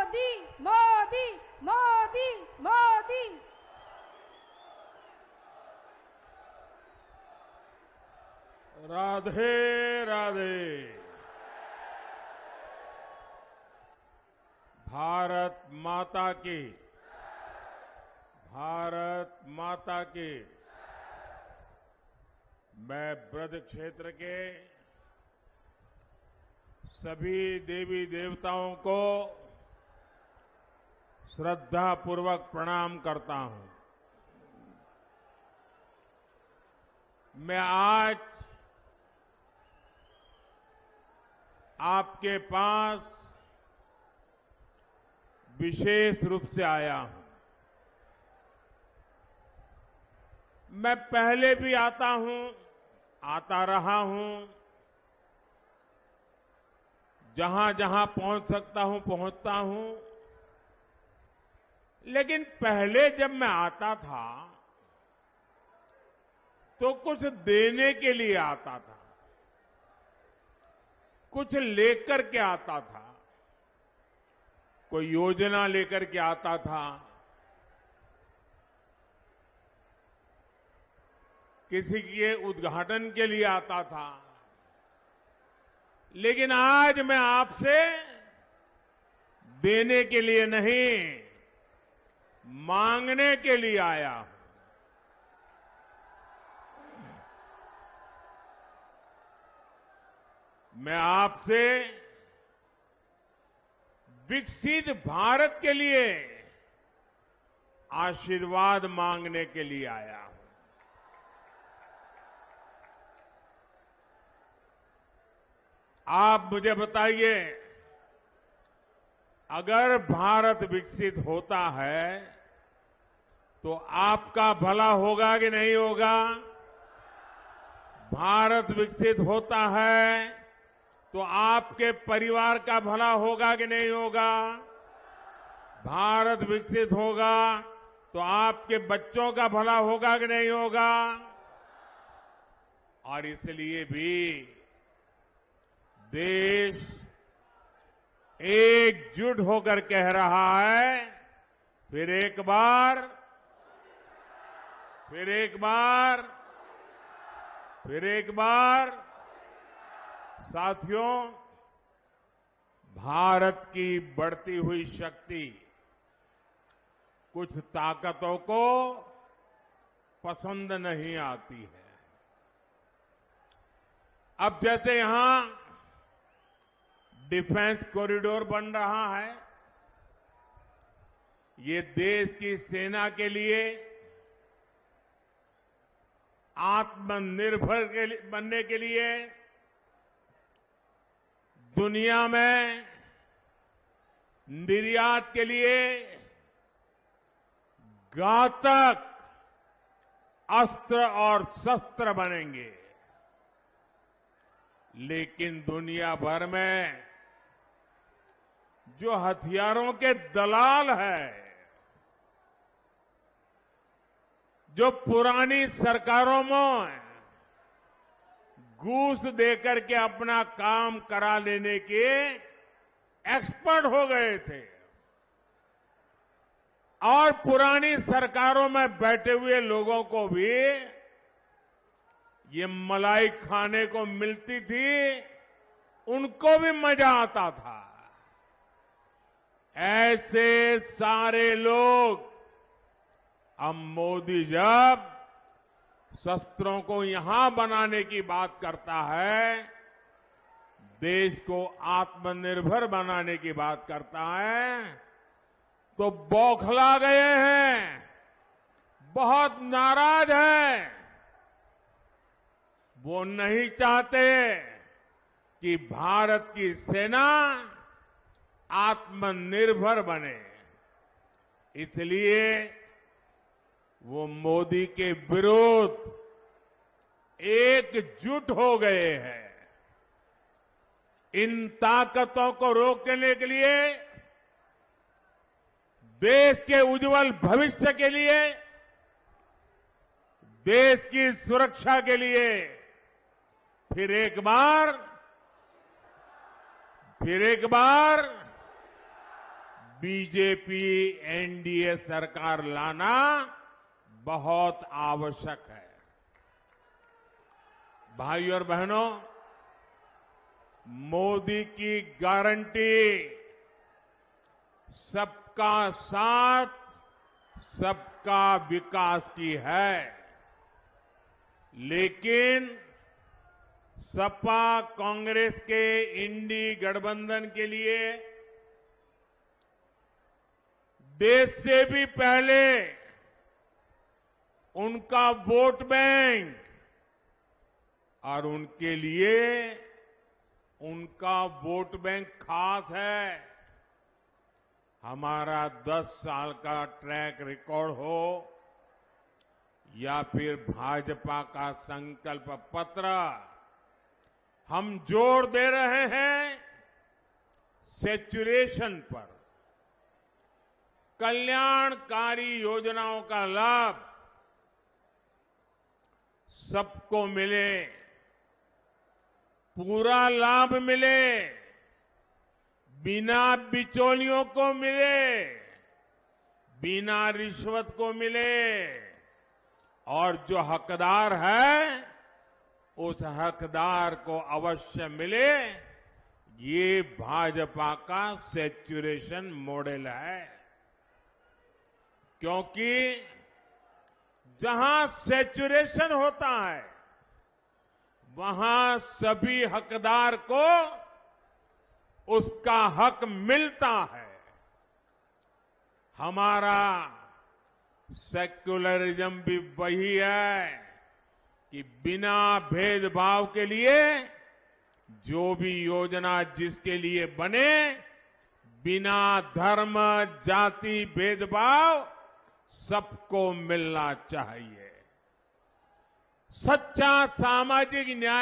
मोदी मोदी मोदी मोदी। राधे राधे। भारत माता की, भारत माता की। मैं ब्रज क्षेत्र के सभी देवी देवताओं को श्रद्धापूर्वक प्रणाम करता हूं। मैं आज आपके पास विशेष रूप से आया हूं। मैं पहले भी आता हूं, आता रहा हूं, जहां जहां पहुंच सकता हूं पहुंचता हूं। लेकिन पहले जब मैं आता था तो कुछ देने के लिए आता था, कुछ लेकर के आता था, कोई योजना लेकर के आता था, किसी के उद्घाटन के लिए आता था। लेकिन आज मैं आपसे देने के लिए नहीं, मांगने के लिए आया हूं। मैं आपसे विकसित भारत के लिए आशीर्वाद मांगने के लिए आया हूं। आप मुझे बताइए, अगर भारत विकसित होता है तो आपका भला होगा कि नहीं होगा? भारत विकसित होता है तो आपके परिवार का भला होगा कि नहीं होगा? भारत विकसित होगा तो आपके बच्चों का भला होगा कि नहीं होगा? और इसलिए भी देश एकजुट होकर कह रहा है, फिर एक बार, फिर एक बार, फिर एक बार। साथियों, भारत की बढ़ती हुई शक्ति कुछ ताकतों को पसंद नहीं आती है। अब जैसे यहां डिफेंस कॉरिडोर बन रहा है, ये देश की सेना के लिए आत्मनिर्भर बनने के लिए दुनिया में निर्यात के लिए घातक अस्त्र और शस्त्र बनेंगे। लेकिन दुनिया भर में जो हथियारों के दलाल हैं, जो पुरानी सरकारों में घूस देकर के अपना काम करा लेने के एक्सपर्ट हो गए थे और पुरानी सरकारों में बैठे हुए लोगों को भी ये मलाई खाने को मिलती थी, उनको भी मजा आता था। ऐसे सारे लोग, अब मोदी जब शस्त्रों को यहां बनाने की बात करता है, देश को आत्मनिर्भर बनाने की बात करता है, तो बौखला गए हैं, बहुत नाराज हैं। वो नहीं चाहते कि भारत की सेना आत्मनिर्भर बने। इसलिए वो मोदी के विरुद्ध एकजुट हो गए हैं। इन ताकतों को रोकने के लिए, देश के उज्जवल भविष्य के लिए, देश की सुरक्षा के लिए फिर एक बार बीजेपी एनडीए सरकार लाना बहुत आवश्यक है। भाइयों और बहनों, मोदी की गारंटी सबका साथ, सबका विकास की है, लेकिन सपा कांग्रेस के इंडी गठबंधन के लिए देश से भी पहले उनका वोट बैंक और उनके लिए उनका वोट बैंक खास है। हमारा 10 साल का ट्रैक रिकॉर्ड हो या फिर भाजपा का संकल्प पत्र, हम जोर दे रहे हैं सैचुरेशन पर। कल्याणकारी योजनाओं का लाभ सबको मिले, पूरा लाभ मिले, बिना बिचौलियों को मिले, बिना रिश्वत को मिले, और जो हकदार है उस हकदार को अवश्य मिले। ये भाजपा का सैचुरेशन मॉडल है, क्योंकि जहां सैचुरेशन होता है वहां सभी हकदार को उसका हक मिलता है। हमारा सेक्युलरिज्म भी वही है कि बिना भेदभाव के लिए जो भी योजना जिसके लिए बने, बिना धर्म जाति भेदभाव सबको मिलना चाहिए। सच्चा सामाजिक न्याय